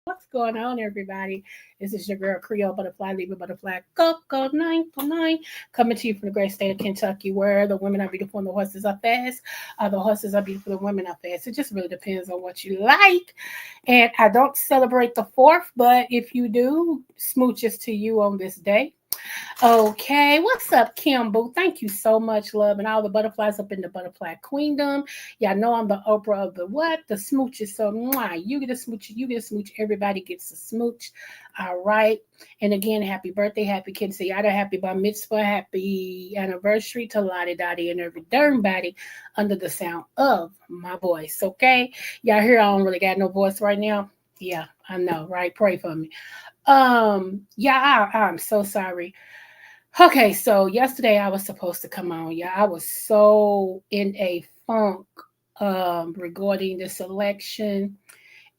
What's going on, everybody? This is your girl Creole Butterfly, Leave Butterfly, Coco 949, coming to you from the great state of Kentucky, where the women are beautiful and the horses are fast. The horses are beautiful, the women are fast. It just really depends on what you like. And I don't celebrate the 4th, but if you do, smooches to you on this day. Okay, what's up, Kimbo? Thank you so much, love, and all the butterflies up in the butterfly queendom. Y'all know I'm the Oprah of the what? The smooches. So, you get a smooch, you get a smooch, everybody gets a smooch. All right. And again, happy birthday, happy Quinceañera, happy bar mitzvah, happy anniversary to Lottie Dottie and every darn body under the sound of my voice. Okay, y'all hear I don't really got no voice right now. Yeah, I know, right? Pray for me. I'm so sorry. Okay, so yesterday I was supposed to come on. Yeah, I was so in a funk regarding this election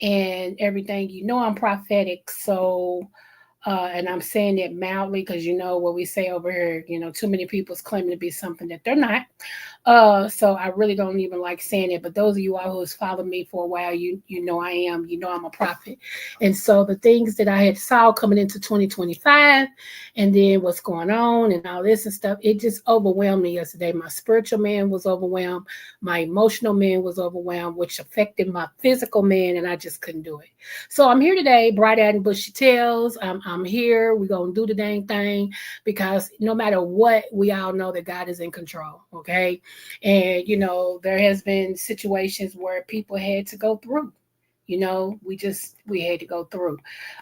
and everything. You know I'm prophetic, so and I'm saying it mildly because you know what we say over here, too many people's claiming to be something that they're not. So I really don't even like saying it. But those of you all who's followed me for a while, you know I am, I'm a prophet. And so the things that I had saw coming into 2025 and then what's going on and all this and stuff, it just overwhelmed me yesterday. My spiritual man was overwhelmed. My emotional man was overwhelmed, which affected my physical man, and I just couldn't do it. So I'm here today, bright-eyed and bushy tails. I'm here. We're going to do the dang thing because no matter what, we all know that God is in control, okay? And, there has been situations where people had to go through. We had to go through.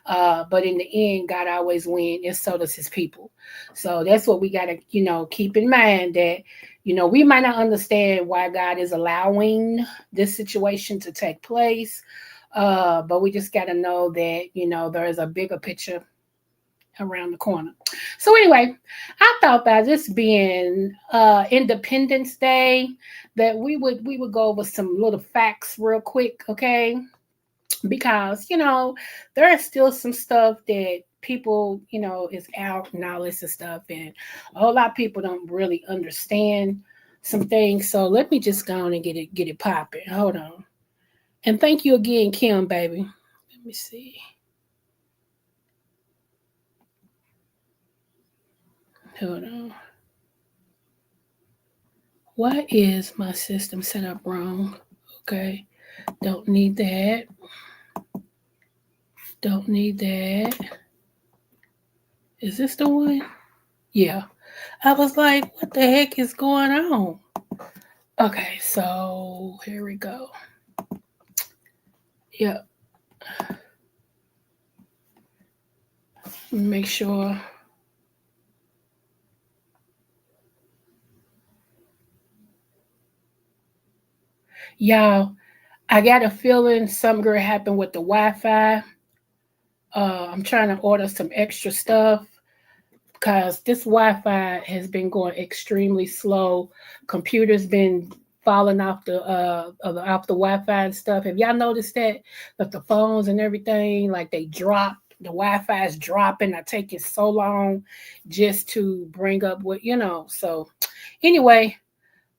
But in the end, God always wins, and so does his people. So that's what we got to, keep in mind that, we might not understand why God is allowing this situation to take place. But we just got to know that, there is a bigger picture around the corner. So anyway, I thought by this being Independence Day that we would go over some little facts real quick, okay? Because there is still some stuff that people is out and all this and stuff, and a whole lot of people don't really understand some things. So let me just go on and get it popping. Hold on. And thank you again, Kim, baby. Let me see. Hold on. Why is my system set up wrong? Okay. Don't need that. Don't need that. Is this the one? Yeah. I was like, what the heck is going on? Okay, so here we go. Yep. Make sure. Y'all, I got a feeling something gonna happen with the Wi-Fi. I'm trying to order some extra stuff because this Wi-Fi has been going extremely slow. Computer's been falling off the Wi-Fi and stuff. Have y'all noticed that? That the phones and everything, like they drop. The Wi-Fi is dropping. I take it so long just to bring up what. So anyway,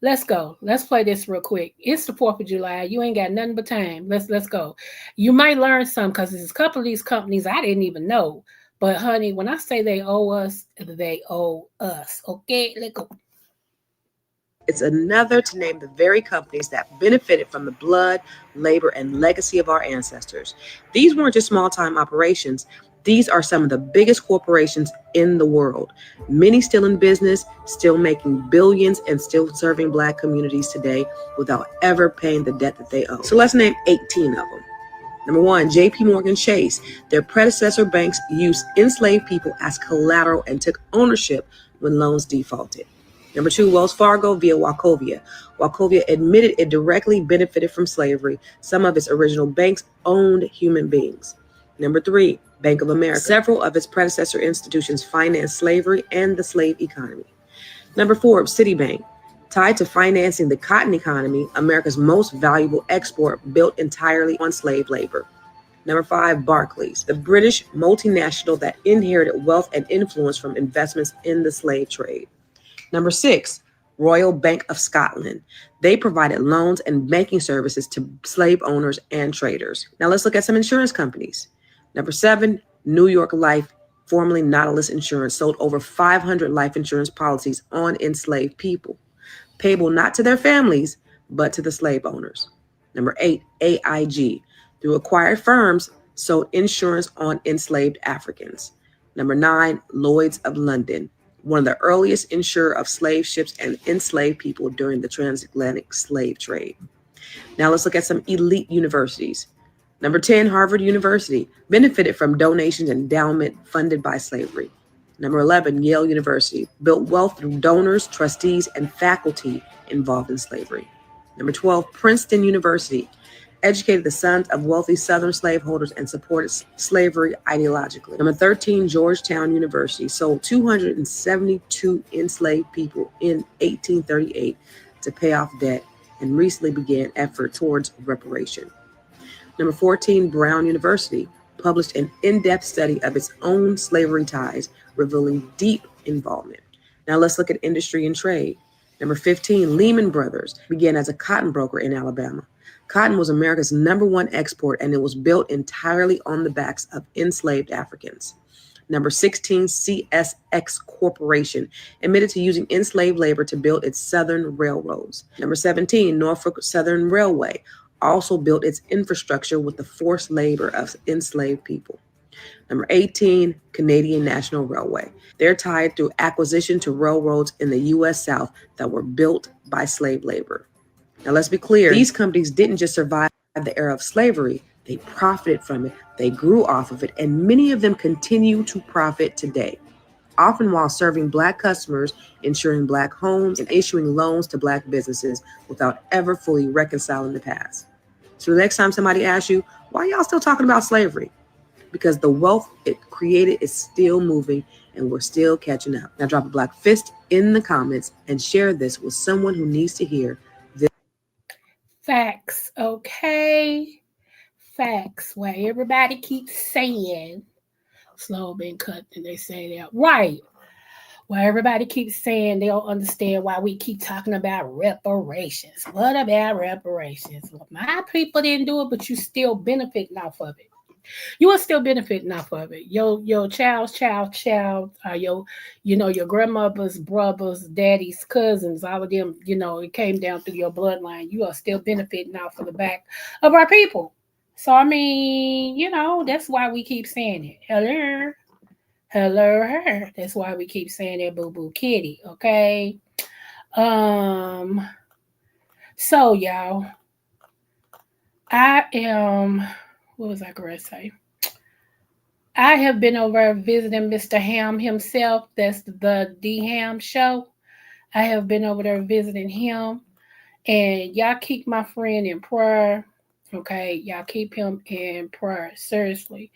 let's go. Let's play this real quick. It's the 4th of July. You ain't got nothing but time. Let's go. You might learn some because there's a couple of these companies I didn't even know. But honey, when I say they owe us, they owe us. Okay, let's go. It's another to name the very companies that benefited from the blood, labor, and legacy of our ancestors. These weren't just small-time operations. These are some of the biggest corporations in the world. Many still in business, still making billions, and still serving Black communities today without ever paying the debt that they owe. So let's name 18 of them. Number 1, J.P. Morgan Chase. Their predecessor banks used enslaved people as collateral and took ownership when loans defaulted. Number 2, Wells Fargo via Wachovia. Wachovia admitted it directly benefited from slavery. Some of its original banks owned human beings. Number 3, Bank of America. Several of its predecessor institutions financed slavery and the slave economy. Number 4, Citibank. Tied to financing the cotton economy, America's most valuable export built entirely on slave labor. Number 5, Barclays, the British multinational that inherited wealth and influence from investments in the slave trade. Number 6, Royal Bank of Scotland. They provided loans and banking services to slave owners and traders. Now let's look at some insurance companies. Number 7, New York Life, formerly Nautilus Insurance, sold over 500 life insurance policies on enslaved people, payable not to their families, but to the slave owners. Number 8, AIG, through acquired firms, sold insurance on enslaved Africans. Number 9, Lloyd's of London, one of the earliest insurer of slave ships and enslaved people during the transatlantic slave trade. Now let's look at some elite universities. Number 10, Harvard University benefited from donations and endowment funded by slavery. Number 11, Yale University built wealth through donors, trustees, and faculty involved in slavery. Number 12, Princeton University educated the sons of wealthy Southern slaveholders and supported slavery ideologically. Number 13, Georgetown University sold 272 enslaved people in 1838 to pay off debt and recently began effort towards reparation. Number 14, Brown University published an in-depth study of its own slavery ties, revealing deep involvement. Now let's look at industry and trade. Number 15, Lehman Brothers began as a cotton broker in Alabama. Cotton was America's #1 export, and it was built entirely on the backs of enslaved Africans. Number 16, CSX Corporation admitted to using enslaved labor to build its southern railroads. Number 17, Norfolk Southern Railway also built its infrastructure with the forced labor of enslaved people. Number 18, Canadian National Railway. They're tied through acquisition to railroads in the U.S. South that were built by slave labor. Now let's be clear, these companies didn't just survive the era of slavery, they profited from it, they grew off of it, and many of them continue to profit today, often while serving Black customers, insuring Black homes, and issuing loans to Black businesses without ever fully reconciling the past. So the next time somebody asks you, why y'all still talking about slavery? Because the wealth it created is still moving and we're still catching up. Now drop a Black fist in the comments and share this with someone who needs to hear this. Facts, okay? Facts. Where everybody keeps saying, slow been cut, and they say that. Right. Where everybody keeps saying they don't understand why we keep talking about reparations. What about reparations? Well, my people didn't do it, but you still benefiting off of it. You are still benefiting off of it. Your child, your grandmother's brothers, daddy's cousins, all of them, it came down through your bloodline. You are still benefiting off of the back of our people. So I mean, that's why we keep saying it. Hello, her. That's why we keep saying that boo boo kitty. Okay. Um. So y'all, I am. What was I going to say? I have been over visiting Mr. Ham himself. That's the D Ham show. I have been over there visiting him. And y'all keep my friend in prayer. Okay. Y'all keep him in prayer. Seriously.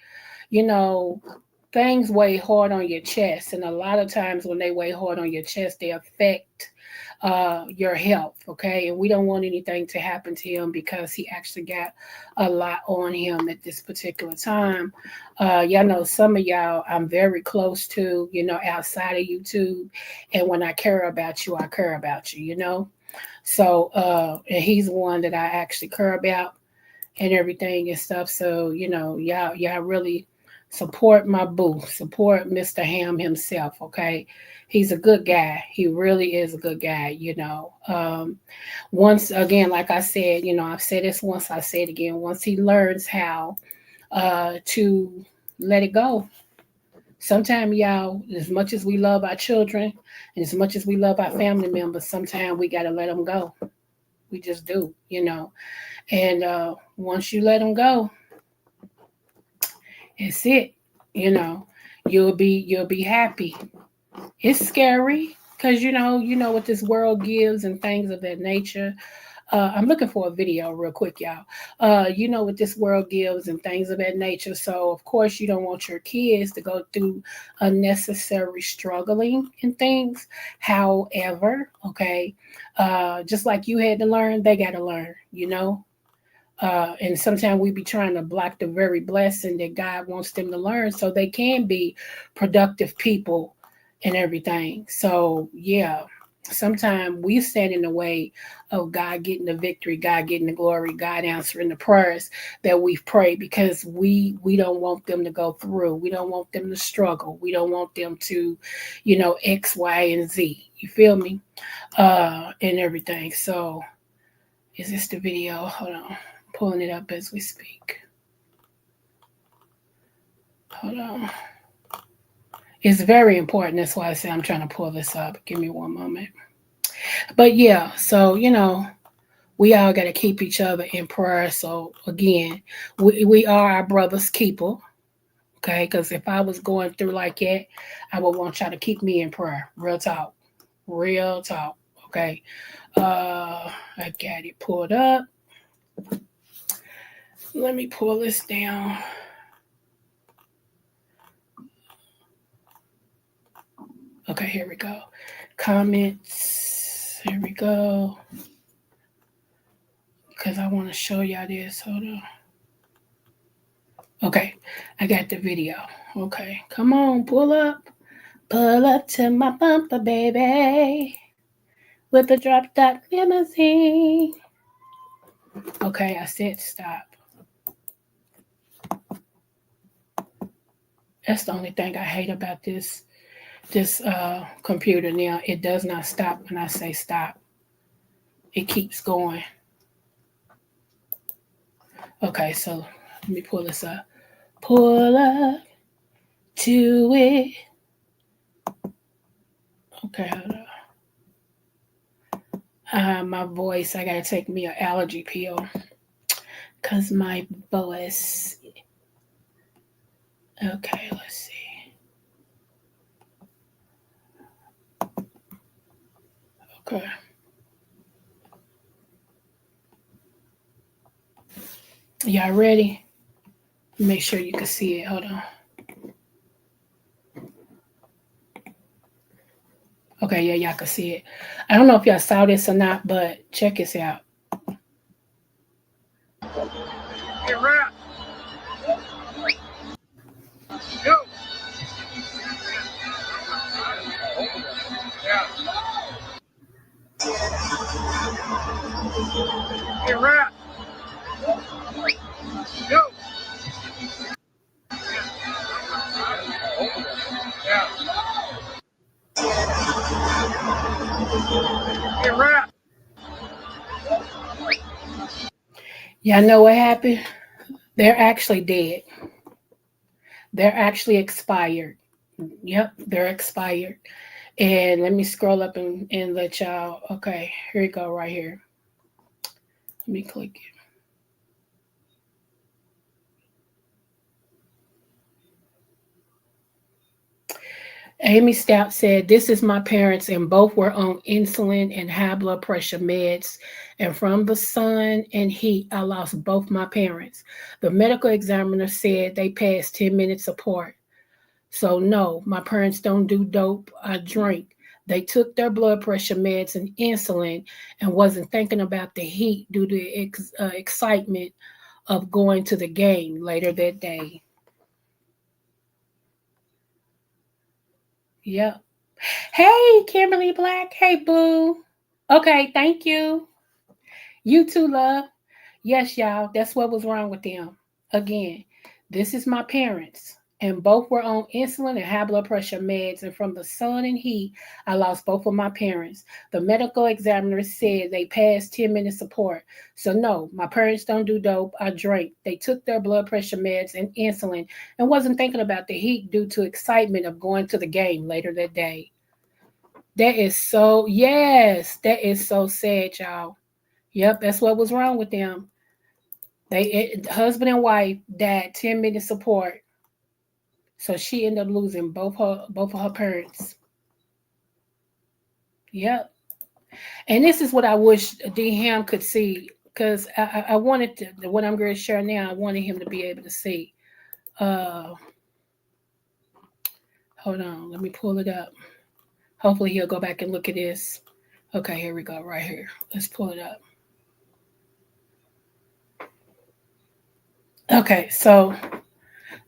Things weigh hard on your chest. And a lot of times when they weigh hard on your chest, they affect your health, okay? And we don't want anything to happen to him because he actually got a lot on him at this particular time. Y'all know some of y'all I'm very close to, outside of YouTube. And when I care about you, I care about you. So, and he's one that I actually care about and everything and stuff. So, y'all really support my boo, support Mr. Ham himself, okay? He's a good guy. He really is a good guy, Once again, like I said, I've said this once, I say it again. Once he learns how to let it go. Sometimes, y'all, as much as we love our children and as much as we love our family members, sometimes we got to let them go. We just do, And once you let them go, it's it. You'll be happy. It's scary because you know what this world gives and things of that nature. I'm looking for a video real quick, y'all. You know what this world gives and things of that nature. So of course you don't want your kids to go through unnecessary struggling and things. However, okay, just like you had to learn, they got to learn. And sometimes we be trying to block the very blessing that God wants them to learn so they can be productive people and everything. So, yeah. sometimes we stand in the way of God getting the victory, God getting the glory, God answering the prayers that we've prayed, because we don't want them to go through. We don't want them to struggle. We don't want them to, X, Y, and Z. You feel me? And everything. So is this the video? Hold on. I'm pulling it up as we speak. Hold on. It's very important. That's why I say I'm trying to pull this up. Give me one moment. But yeah, so we all got to keep each other in prayer. So again, we are our brother's keeper. Okay, because if I was going through like that, I would want y'all to keep me in prayer. Real talk. Real talk. Okay. I got it pulled up. Let me pull this down. Okay, here we go. Comments. Here we go. Because I want to show y'all this. Hold on. Okay, I got the video. Okay, come on, pull up. Pull up to my bumper, baby. With the drop top limousine. Okay, I said stop. That's the only thing I hate about this computer now. It does not stop when I say stop. It keeps going. Okay, so let me pull this up. Pull up to it. Okay, hold on. My voice, I gotta take me an allergy pill. Cause my voice. Okay, let's see. Okay. Y'all ready? Make sure you can see it. Hold on. Okay, yeah, y'all can see it. I don't know if y'all saw this or not, but check this out. Hey, rap. Go. Hey, rap. Go. Hey, rap. Y'all know what happened? They're actually dead. They're actually expired. Yep, they're expired. And let me scroll up and let y'all. Okay, here we go, right here. Let me click it. Amy Stout said, "This is my parents, and both were on insulin and high blood pressure meds. And from the sun and heat, I lost both my parents. The medical examiner said they passed 10 minutes apart. So, no, my parents don't do dope or drink. They took their blood pressure meds and insulin and wasn't thinking about the heat due to excitement of going to the game later that day." Yep. Hey, Kimberly Black. Hey, boo. Okay, thank you. You too, love. Yes, y'all, that's what was wrong with them. Again, this is my parents, and both were on insulin and high blood pressure meds. And from the sun and heat, I lost both of my parents. The medical examiner said they passed 10 minutes apart. So, no, my parents don't do dope or drink. They took their blood pressure meds and insulin and wasn't thinking about the heat due to excitement of going to the game later that day. That is so, yes, that is so sad, y'all. Yep, that's what was wrong with them. Husband and wife died 10 minutes apart. So she ended up losing both of her parents. Yep. And this is what I wish D Ham could see, because I wanted to, what I'm going to share now, I wanted him to be able to see. Uh Hold on, let me pull it up. Hopefully he'll go back and look at this. Okay, here we go, right here. Let's pull it up. Okay, so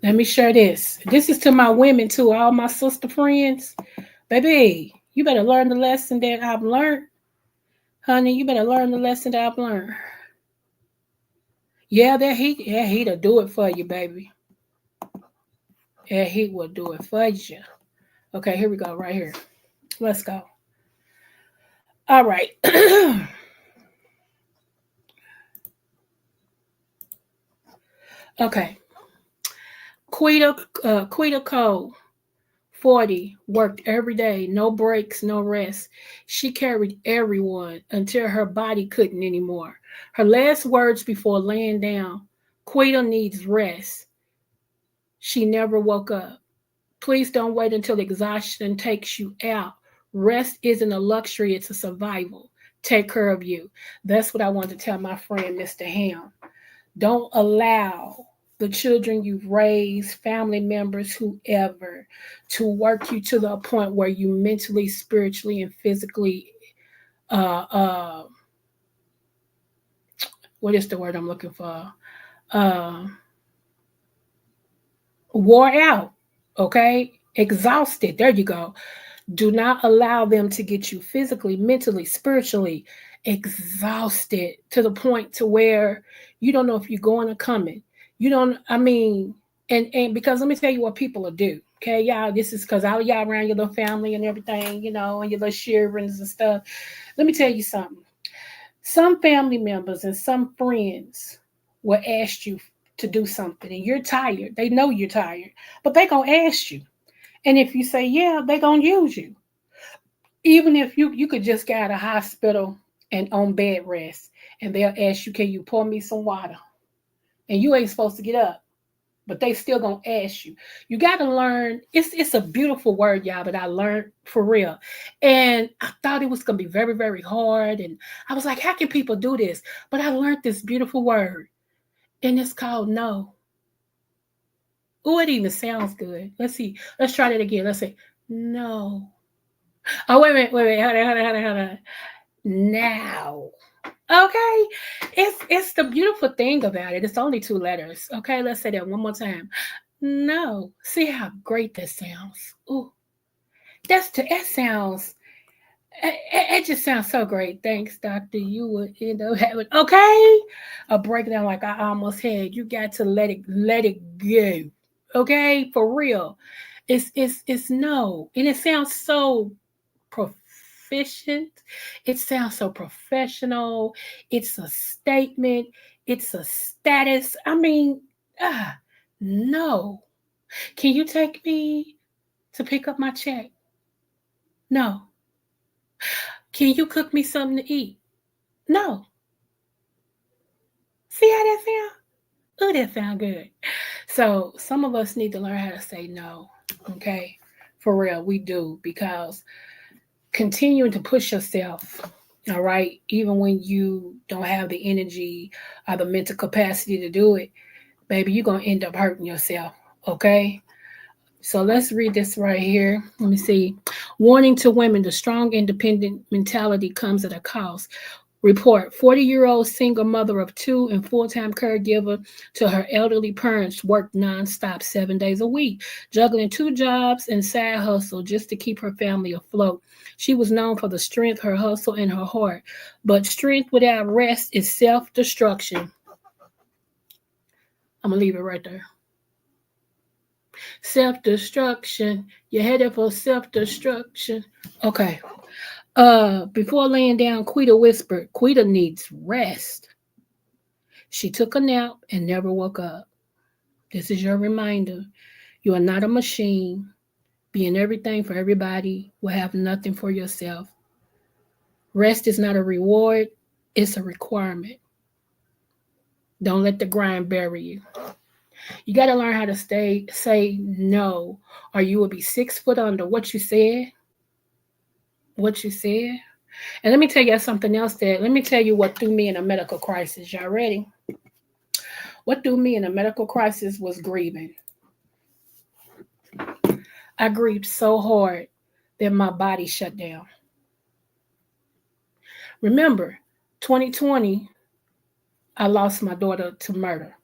let me share this. This is to my women too, all my sister friends. Baby, You better learn the lesson that I've learned, honey. You better learn the lesson that I've learned. Yeah, that heat'll do it for you, baby. That heat will do it for you. Okay, here we go, right here. Let's go. All right. Okay. Quita Cole, 40, worked every day, no breaks, no rest. She carried everyone until her body couldn't anymore. Her last words before laying down, Quita needs rest. She never woke up. Please don't wait until exhaustion takes you out. Rest isn't a luxury, it's a survival. Take care of you. That's what I want to tell my friend, Mr. Ham. Don't allow the children you've raised, family members, whoever, to work you to the point where you mentally, spiritually, and physically, uh, uh, what is the word I'm looking for? Uh, Wore out, okay? Exhausted. There you go. Do not allow them to get you physically, mentally, spiritually exhausted to the point to where you don't know if you're going or coming. You don't, I mean, and because let me tell you what people will do. Okay, y'all, this is because all y'all around your little family and everything, and your little shearings and stuff. Let me tell you something. Some family members and some friends will ask you to do something and you're tired. They know you're tired, but they gonna ask you. And if you say yeah, they gonna use you. Even if you could just get out of hospital and on bed rest, and they'll ask you, "Can you pour me some water?" And you ain't supposed to get up, but they still gonna ask you. You got to learn. It's a beautiful word, y'all, but I learned for real, and I thought it was gonna be very very hard, and I was like, "How can people do this?" But I learned this beautiful word, and it's called no. Oh, it even sounds good. Let's see. Let's try that again. Let's say no. Oh, wait a minute, wait, wait, hold on. Now. Okay. It's the beautiful thing about it. It's only two letters. Okay, let's say that one more time. No. See how great that sounds. Ooh. That sounds it just sounds so great. Thanks, doctor. You would end up having okay. A breakdown like I almost had. You got to let it go. Okay, for real. It's no. And it sounds so proficient. It sounds so professional. It's a statement. It's a status. I mean, no. Can you take me to pick up my check? No. Can you cook me something to eat? No. See how that sound? Oh, that sound good. So some of us need to learn how to say no. Okay. For real, we do because continuing to push yourself, all right, even when you don't have the energy or the mental capacity to do it, baby, you're going to end up hurting yourself, okay? So let's read this right here. Let me see. Warning to women, the strong independent mentality comes at a cost. Report, 40-year-old single mother of two and full-time caregiver to her elderly parents worked nonstop 7 days a week, juggling two jobs and side hustle just to keep her family afloat. She was known for the strength, her hustle, and her heart. But strength without rest is self-destruction. I'm going to leave it right there. Self-destruction. You're headed for self-destruction. Okay. Before laying down, Quita whispered, Quita needs rest. She took a nap and never woke up. This is your reminder. You are not a machine. Being everything for everybody will have nothing for yourself. Rest is not a reward, it's a requirement. Don't let the grind bury you. You got to learn how to say no, or you will be 6 foot under what you said. What you said. And let me tell you something else let me tell you what threw me in a medical crisis. Y'all ready? What threw me in a medical crisis was grieving. I grieved so hard that my body shut down. Remember, 2020, I lost my daughter to murder.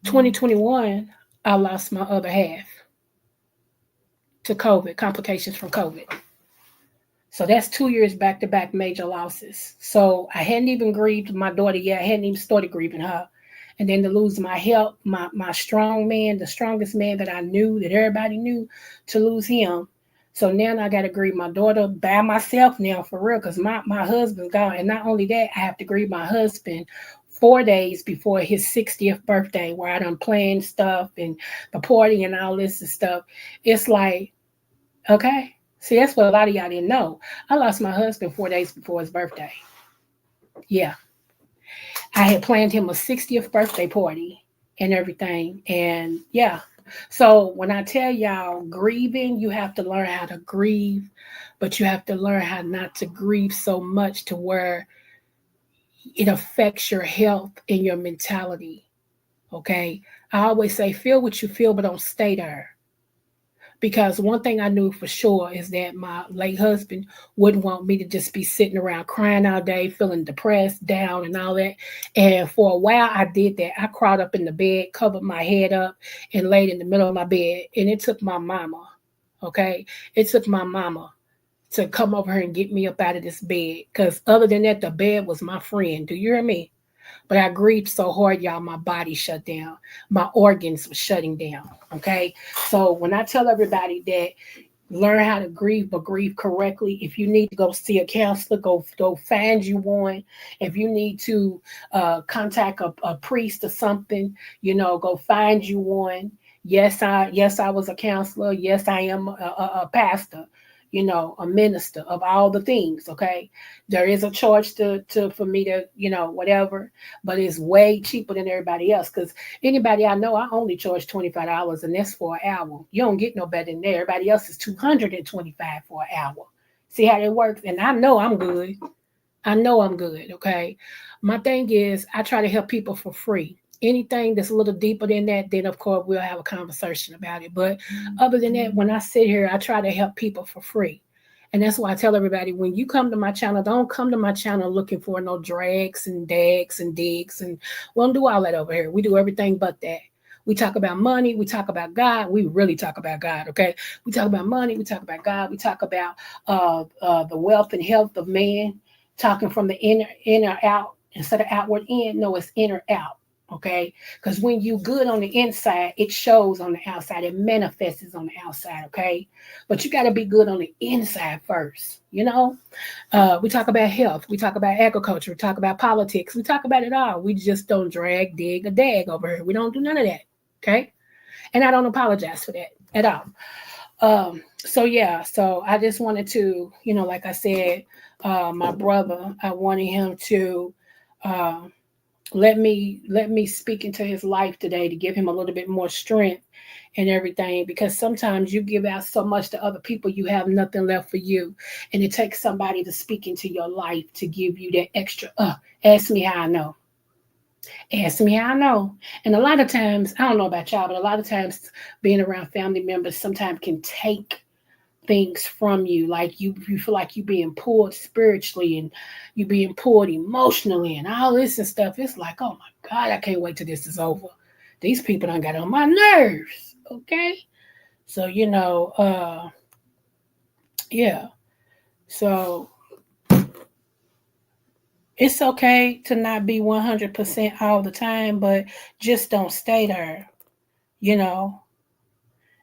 2021, I lost my other half. to COVID, complications from COVID. So that's 2 years back to back major losses. So I hadn't even grieved my daughter yet. I hadn't even started grieving her. And then to lose my help, my strong man, the strongest man that I knew, that everybody knew, to lose him. So now I got to grieve my daughter by myself now for real, because my husband's gone. And not only that, I have to grieve my husband 4 days before his 60th birthday, where I done planned stuff and the party and all this and stuff. It's like, okay. See, that's what a lot of y'all didn't know. I lost my husband 4 days before his birthday. Yeah. I had planned him a 60th birthday party and everything. And yeah. So when I tell y'all grieving, you have to learn how to grieve, but you have to learn how not to grieve so much to where it affects your health and your mentality. Okay. I always say, feel what you feel, but don't stay there. Because one thing I knew for sure is that my late husband wouldn't want me to just be sitting around crying all day, feeling depressed, down, and all that. And for a while, I did that. I crawled up in the bed, covered my head up, and laid in the middle of my bed. And it took my mama, okay? It took my mama to come over here and get me up out of this bed. Because other than that, the bed was my friend. Do you hear me? But I grieved so hard, y'all, my body shut down. My organs were shutting down. Okay. So when I tell everybody that learn how to grieve, but grieve correctly. If you need to go see a counselor, go find you one. If you need to contact a priest or something, go find you one. Yes, I was a counselor. Yes, I am a pastor. A minister of all the things. Okay, there is a charge to for me to whatever, but it's way cheaper than everybody else because anybody I know, I only charge $25, and that's for an hour. You don't get no better than that. Everybody else is $225 for an hour. See how that works? And I know I'm good. I know I'm good. Okay. My thing is, I try to help people for free. Anything that's a little deeper than that, then of course we'll have a conversation about it. But other than that, when I sit here, I try to help people for free. And that's why I tell everybody when you come to my channel, don't come to my channel looking for no drags and dags and digs. And we don't do all that over here. We do everything but that. We talk about money. We talk about God. We really talk about God. Okay. We talk about money. We talk about God. We talk about the wealth and health of man. Talking from the inner out instead of outward in. No, it's inner out. Okay, because when you good on the inside, it shows on the outside. It manifests on the outside. Okay, but you got to be good on the inside first. We talk about health. We talk about agriculture. We talk about politics. We talk about it all. We just don't drag, dig, or dag over here. We don't do none of that. Okay, and I don't apologize for that at all. So yeah, so I just wanted to, like I said, my brother, I wanted him to uh, let me speak into his life today to give him a little bit more strength and everything, because sometimes you give out so much to other people, you have nothing left for you, and it takes somebody to speak into your life to give you that extra. Ask me how I know. Ask me how I know. And a lot of times, I don't know about y'all, but a lot of times being around family members sometimes can take things from you. Like you feel like you being pulled spiritually and you being pulled emotionally and all this and stuff. It's like, oh my God, I can't wait till this is over. These people done got on my nerves. Okay. So, yeah. So it's okay to not be 100% all the time, but just don't stay there, you know.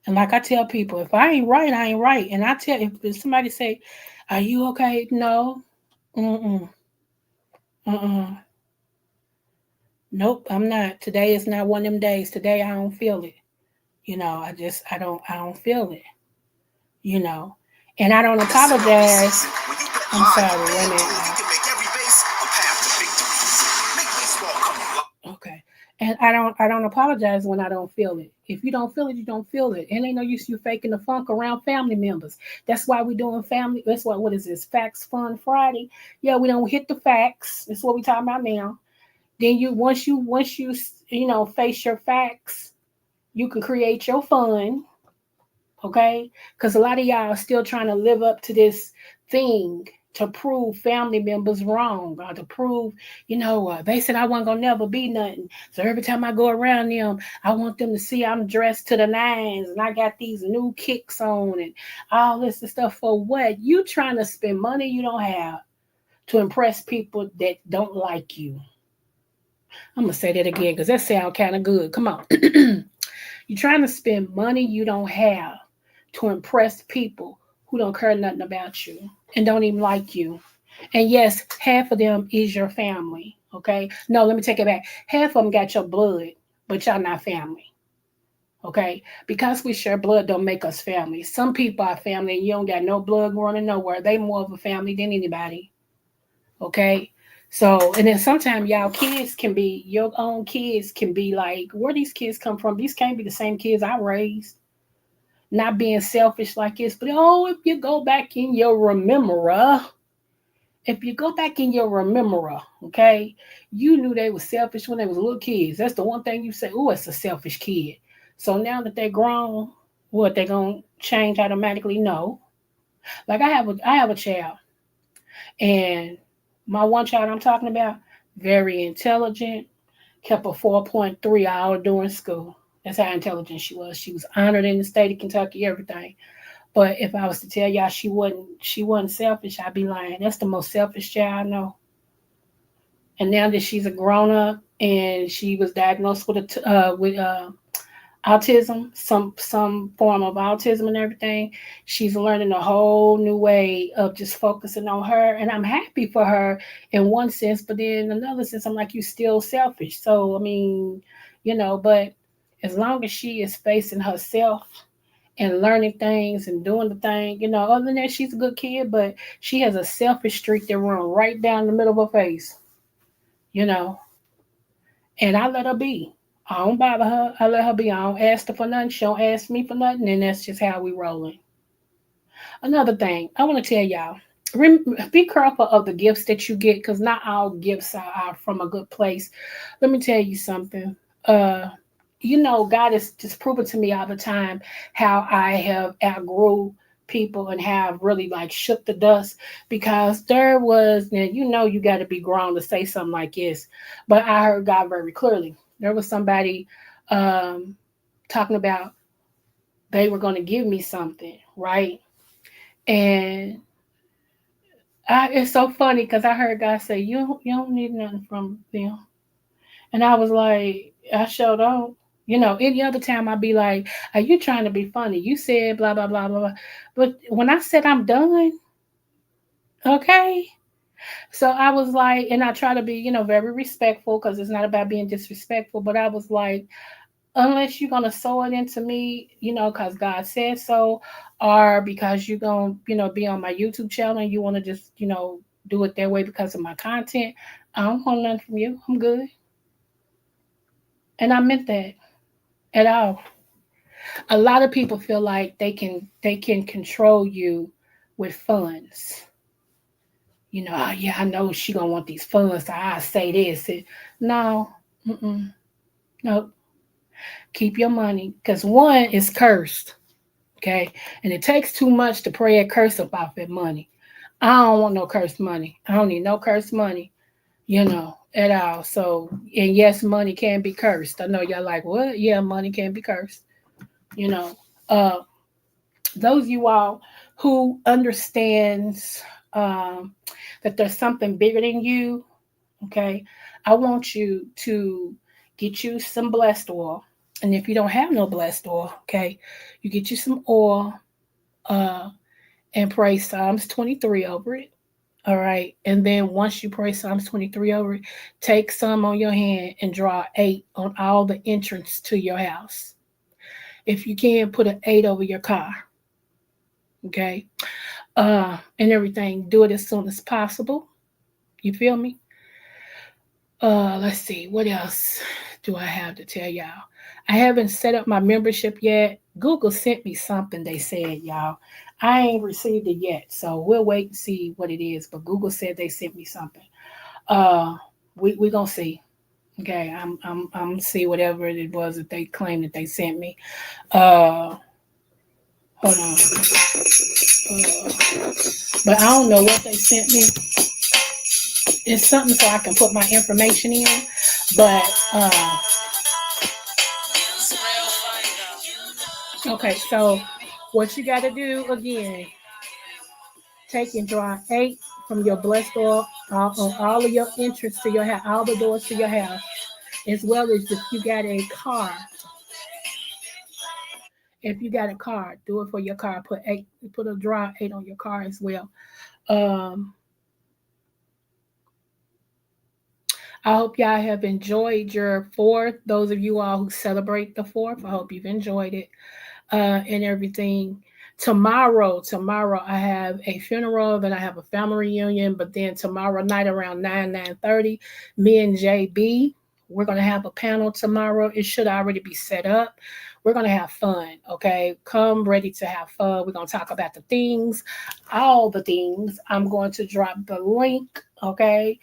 And like I tell people, if I ain't right, I ain't right. And I tell if somebody say, "Are you okay?" No, mm-mm, uh-uh. Nope, I'm not. Today is not one of them days. Today I don't feel it. I don't feel it. You know, and I don't apologize. I'm sorry. Wait a minute. Okay. And I don't apologize when I don't feel it. If you don't feel it, you don't feel it. And ain't no use you faking the funk around family members. That's why we doing family. That's what is this? Facts Fun Friday. Yeah, we don't hit the facts. That's what we talking about now. Then once you face your facts, you can create your fun. Okay? Because a lot of y'all are still trying to live up to this thing. to prove family members wrong, or to prove, they said I wasn't gonna never be nothing. So every time I go around them, I want them to see I'm dressed to the nines and I got these new kicks on and all this and stuff. For what? You trying to spend money you don't have to impress people that don't like you. I'm gonna say that again because that sounds kind of good. Come on. You're trying to spend money you don't have to impress people who don't care nothing about you and don't even like you. And yes, half of them is your family. Okay. No, let me take it back. Half of them got your blood, but y'all not family. Okay. Because we share blood don't make us family. Some people are family and you don't got no blood running nowhere. They more of a family than anybody. Okay. So, and then sometimes y'all kids can be, your own kids can be like, where these kids come from? These can't be the same kids I raised. Not being selfish like this, but oh, if you go back in your rememberer, if you go back in your rememberer, okay, you knew they were selfish when they was little kids. That's the one thing you say, oh, it's a selfish kid. So now that they're grown, what, they gonna change automatically? No. Like I have a child, and my one child I'm talking about, very intelligent, kept a 4.3 all during school. That's how intelligent she was. She was honored in the state of Kentucky, everything. But if I was to tell y'all she wasn't selfish, I'd be lying. That's the most selfish child I know. And now that she's a grown up and she was diagnosed with autism, some form of autism and everything, she's learning a whole new way of just focusing on her. And I'm happy for her in one sense, but then in another sense, I'm like, you still selfish. So I mean, but as long as she is facing herself and learning things and doing the thing, other than that, she's a good kid, but she has a selfish streak that runs right down the middle of her face, you know, and I let her be. I don't bother her. I let her be. I don't ask her for nothing. She don't ask me for nothing, and that's just how we rolling. Another thing I want to tell y'all: be careful of the gifts that you get, because not all gifts are from a good place. Let me tell you something. Uh, God has just proven to me all the time how I have outgrew people and have really like shook the dust, because there was, now you got to be grown to say something like this, but I heard God very clearly. There was somebody um, talking about they were going to give me something, right? And it's so funny because I heard God say, you don't need nothing from them. And I was like, I sure don't. Any other time I'd be like, are you trying to be funny? You said blah, blah, blah, blah, blah. But when I said I'm done, okay. So I was like, and I try to be, very respectful, because it's not about being disrespectful. But I was like, unless you're going to sow it into me, because God said so, or because you're going to, be on my YouTube channel and you want to just, do it that way because of my content, I don't want nothing from you. I'm good. And I meant that at all. A lot of people feel like they can control you with funds. Oh, yeah, I know she gonna want these funds, so I say this. No, no, keep your money, because one is cursed, okay, and it takes too much to pray a curse about that money. I don't want no cursed money. I don't need no cursed money, at all. So, and yes, money can be cursed. I know y'all like, what? Yeah, money can be cursed. You know, uh, those you all who understands um, that there's something bigger than you, okay, I want you to get you some blessed oil. And if you don't have no blessed oil, okay, you get you some oil uh, and pray Psalms 23 over it. All right. And then once you pray Psalms 23 over it, take some on your hand and draw 8 on all the entrance to your house. If you can, put an 8 over your car. Okay. And everything. Do it as soon as possible. You feel me? Let's see. What else do I have to tell y'all? I haven't set up my membership yet. Google sent me something, they said, y'all. I ain't received it yet, so we'll wait and see what it is. But Google said they sent me something. Uh, we gonna see. Okay, I'm see whatever it was that they claimed that they sent me. Uh, Hold on. Uh, but I don't know what they sent me. It's something so I can put my information in. But okay, so what you got to do again, take and draw 8 from your blessed oil on all of your entrance to your house, all the doors to your house, as well as if you got a car. If you got a car, do it for your car. Put 8, put a draw 8 on your car as well. Um, I hope y'all have enjoyed your fourth. Those of you all who celebrate the fourth, I hope you've enjoyed it and everything. Tomorrow, I have a funeral, then I have a family reunion. But then tomorrow night around 9:30, me and JB, we're gonna have a panel tomorrow. It should already be set up. We're gonna have fun, okay? Come ready to have fun. We're gonna talk about the things, all the things. I'm going to drop the link, okay?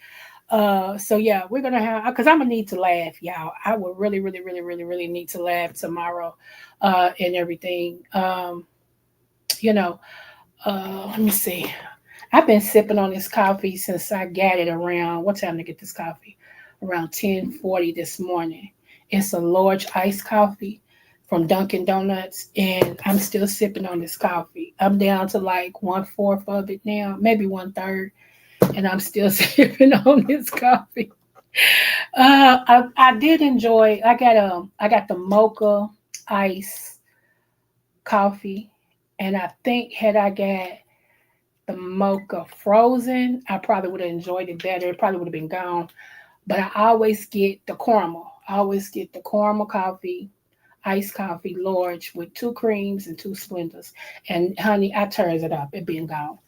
So yeah, we're gonna have because I'm gonna need to laugh, y'all. I would really, really, really, really, really need to laugh tomorrow, and everything. You know, let me see. I've been sipping on this coffee since I got it around what time to get this coffee? Around 10:40 this morning. It's a large iced coffee from Dunkin' Donuts, and I'm still sipping on this coffee. I'm down to like 1/4 of it now, maybe 1/3, and I'm still sipping on this coffee. I did enjoy. I got the mocha ice coffee, and I think had I got the mocha frozen, I probably would have enjoyed it better. It probably would have been gone. But I always get the caramel. I always get the caramel coffee, iced coffee, large with 2 creams and 2 splendors. And honey, I turns it up. It been gone.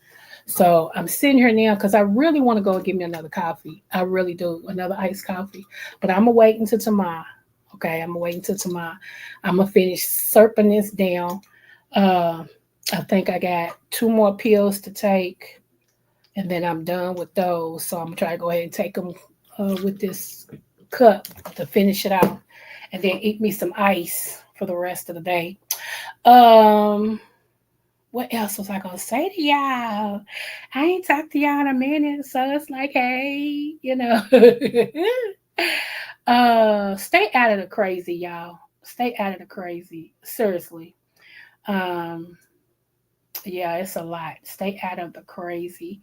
So I'm sitting here now because I really want to go and get me another coffee. I really do, another iced coffee. But I'm gonna wait until tomorrow. Okay, I'm gonna wait until tomorrow. I'm gonna finish serping this down. Uh, I think I got 2 more pills to take, and then I'm done with those. So I'm gonna try to go ahead and take them with this cup to finish it out, and then eat me some ice for the rest of the day. Um, what else was I gonna say to y'all? I ain't talked to y'all in a minute, so it's like, hey, stay out of the crazy, y'all. Stay out of the crazy. Seriously. Um, yeah, it's a lot. Stay out of the crazy.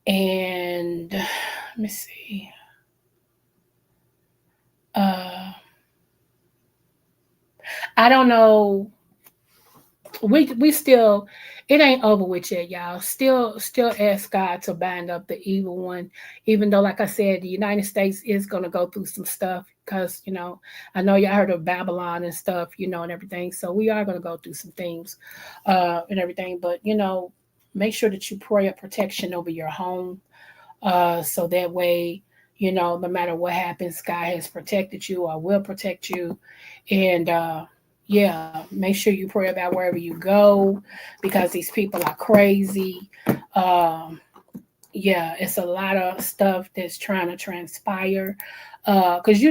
And let me see. I don't know, we still, it ain't over with yet, y'all. Still ask God to bind up the evil one, even though, like I said, the United States is gonna go through some stuff because I know y'all heard of Babylon and stuff, and everything. So we are gonna go through some things, and everything. But make sure that you pray a protection over your home, so that way, no matter what happens, God has protected you or will protect you. And yeah, make sure you pray about wherever you go because these people are crazy. Um, yeah, it's a lot of stuff that's trying to transpire. Because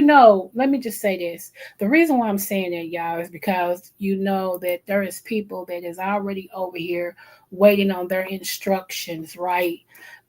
let me just say this. The reason why I'm saying that, y'all, is because that there is people that is already over here waiting on their instructions, right,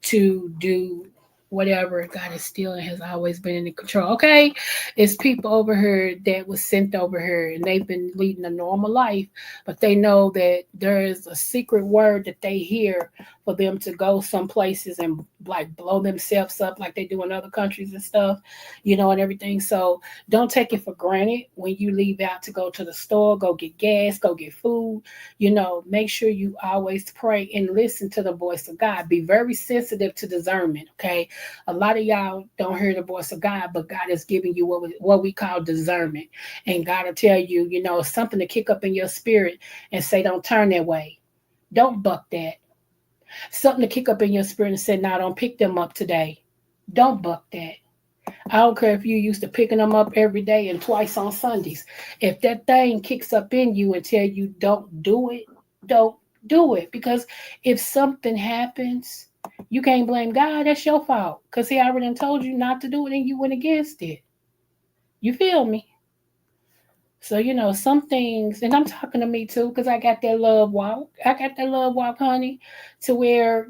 to do whatever. God is still and has always been in control. Okay, it's people over here that was sent over here and they've been leading a normal life, but they know that there is a secret word that they hear for them to go some places and like blow themselves up like they do in other countries and stuff, and everything. So don't take it for granted when you leave out to go to the store, go get gas, go get food. Make sure you always pray and listen to the voice of God. Be very sensitive to discernment. Okay, a lot of y'all don't hear the voice of God, but God is giving you what we call discernment, and God will tell you, something to kick up in your spirit and say, "Don't turn that way. Don't buck that." Something to kick up in your spirit and say, "Now don't pick them up today. Don't buck that." I don't care if you used to picking them up every day and twice on Sundays. If that thing kicks up in you and tell you don't do it, don't do it. Because if something happens, you can't blame God. That's your fault. Because he already told you not to do it and you went against it. You feel me? So, some things, and I'm talking to me too, because I got that love walk. I got that love walk, honey, to where,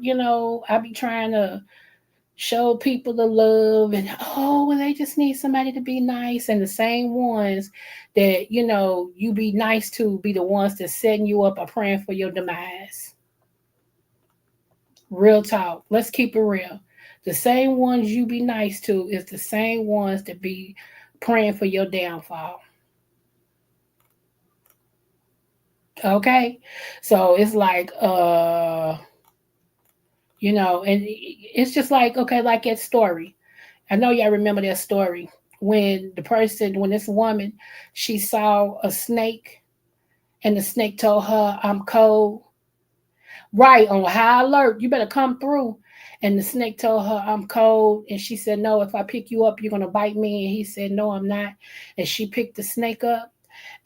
I be trying to show people the love and, oh, well, they just need somebody to be nice. And the same ones that, you be nice to be the ones that setting you up or praying for your demise. Real talk. Let's keep it real. The same ones you be nice to is the same ones that be praying for your downfall. Okay? So it's like and it's just like, okay, like that story. I know y'all remember that story when this woman, she saw a snake and the snake told her, I'm cold. Right, on high alert, you better come through. And the snake told her, I'm cold. And she said, no, if I pick you up, you're going to bite me. And he said, no, I'm not. And she picked the snake up.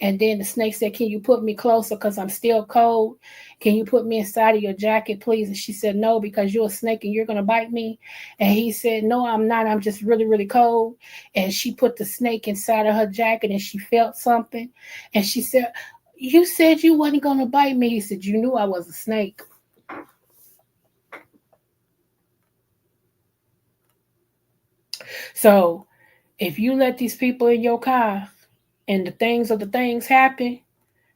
And then the snake said, can you put me closer because I'm still cold? Can you put me inside of your jacket, please? And she said, no, because you're a snake and you're going to bite me. And he said, no, I'm not. I'm just really, really cold. And she put the snake inside of her jacket and she felt something. And she said, you said you wasn't going to bite me. He said, you knew I was a snake. So if you let these people in your car and the things happen,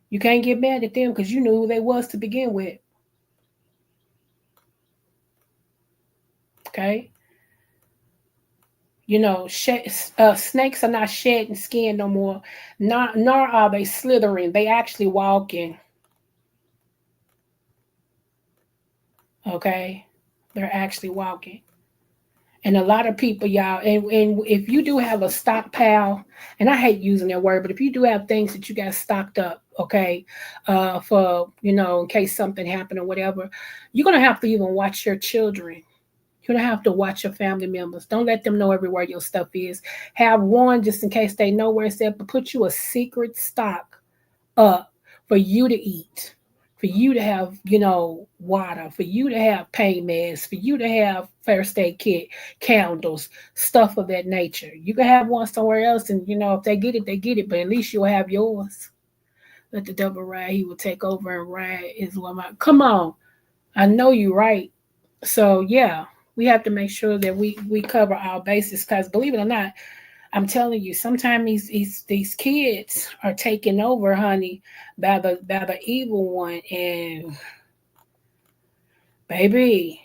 you can't get mad at them because you knew who they was to begin with. Okay. Snakes are not shedding skin no more. Nor are they slithering. They actually walking. Okay. They're actually walking. And a lot of people, y'all, and if you do have a stockpile, and I hate using that word, but if you do have things that you got stocked up, okay, for, in case something happened or whatever, you're going to have to even watch your children. You're going to have to watch your family members. Don't let them know everywhere your stuff is. Have one just in case they know where it's at, but put you a secret stock up for you to eat, for you to have, water, for you to have pain meds, for you to have first aid kit, candles, stuff of that nature. You can have one somewhere else, and if they get it, they get it, but at least you'll have yours. Let the devil ride, he will take over and ride is what my come on. I know you right. So yeah, we have to make sure that we cover our bases because believe it or not, I'm telling you, sometimes these kids are taken over, honey, by the evil one, and baby,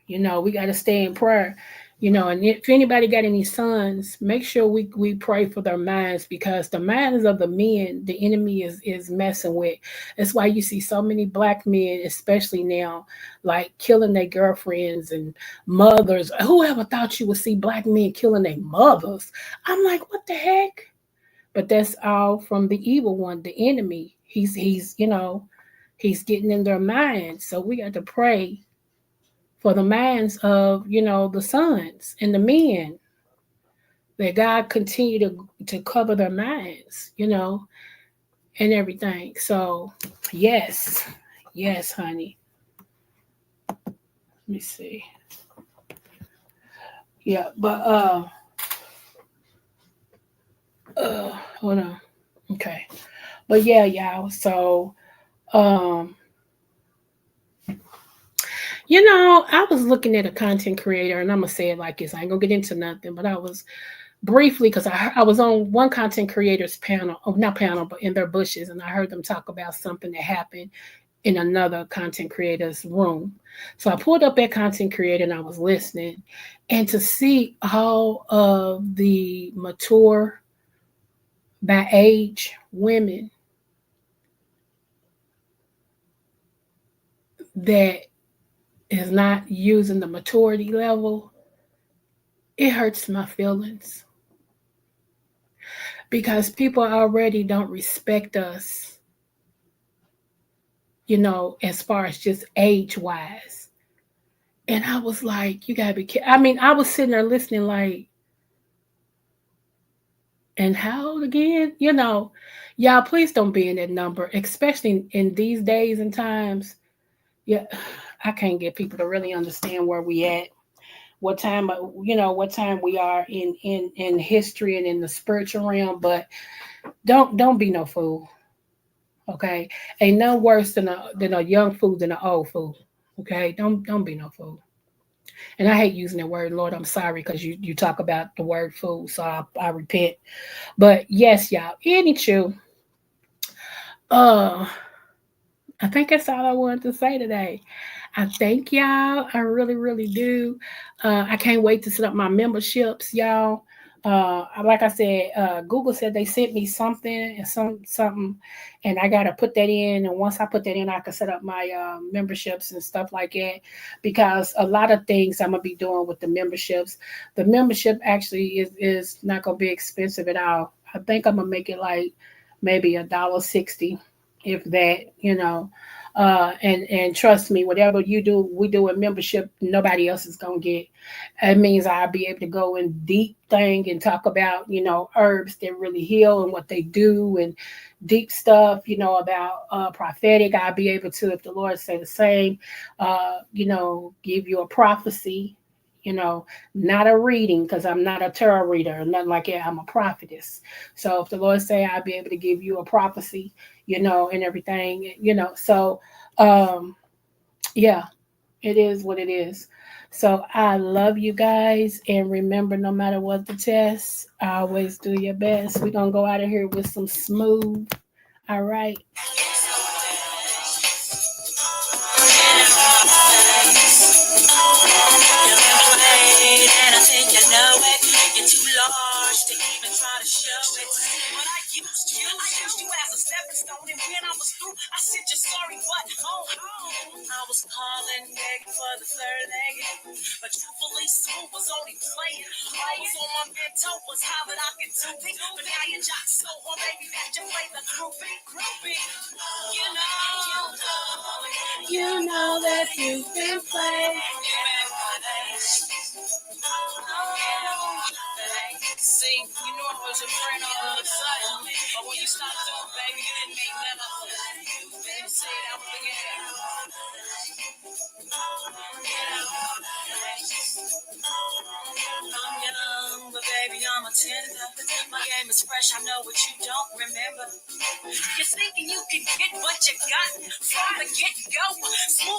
we got to stay in prayer. And if anybody got any sons, make sure we pray for their minds because the minds of the men, the enemy is messing with. That's why you see so many black men, especially now, like killing their girlfriends and mothers. Whoever thought you would see black men killing their mothers? I'm like, what the heck? But that's all from the evil one, the enemy. He's getting in their minds. So we got to pray for the minds of the sons and the men that God continue to cover their minds, and everything. So yes, yes, honey. Let me see. Yeah, but hold on. Okay, but yeah, y'all. So um, I was looking at a content creator, and I'm gonna say it like this. I ain't gonna get into nothing, but I was briefly because I was on one content creators panel, oh, not panel, but in their bushes, and I heard them talk about something that happened in another content creator's room. So I pulled up that content creator and I was listening, and to see all of the mature by age women that is not using the maturity level, it hurts my feelings because people already don't respect us, as far as just age wise. And I was like, you gotta be kidding. I mean, I was sitting there listening, like, and how old again? Y'all, please don't be in that number, especially in these days and times. Yeah, I can't get people to really understand where we at, what time we are in history and in the spiritual realm. But Don't be no fool. Okay, ain't no worse than a young fool than an old fool. Okay, don't be no fool. And I hate using that word, Lord. I'm sorry because you talk about the word fool, so I repent. But yes, y'all. Anywho, uh, I think that's all I wanted to say today. I thank y'all. I really, really do. I can't wait to set up my memberships, y'all. Like I said, Google said they sent me something and something, and I gotta put that in. And once I put that in, I can set up my memberships and stuff like that. Because a lot of things I'm gonna be doing with the memberships. The membership actually is not gonna be expensive at all. I think I'm gonna make it like maybe $1.60, if that, you know. And trust me, whatever you do, we do a membership, nobody else is gonna get. It means I'll be able to go in deep thing and talk about, herbs that really heal and what they do, and deep stuff, about prophetic. I'll be able to, if the Lord say the same, give you a prophecy, you know, not a reading, because I'm not a tarot reader or nothing like that. I'm a prophetess. So if the Lord say I'll be able to give you a prophecy, and everything, So, um, yeah, it is what it is. So I love you guys, and remember, no matter what the test, always do your best. We're gonna go out of here with some smooth. All right. And I think you know it. You're too large to even try to show it. But I used you as a stepping stone, and when I was through, I sent you sorry but home. I was calling, begging for the third leg, but truthfully, smooth was only playing. I was on my mental, was how that I could do it. But now you jock so hard, baby, that you play the groupie. You know that you've been playing. See, you knew I was your friend all of a sudden, but when you stopped doing, baby, you didn't make nothing. Didn't say that was again. I'm young, but baby, I'm a tender. My game is fresh, I know what you don't remember. You're thinking you can get what you got from the get-go. Smooth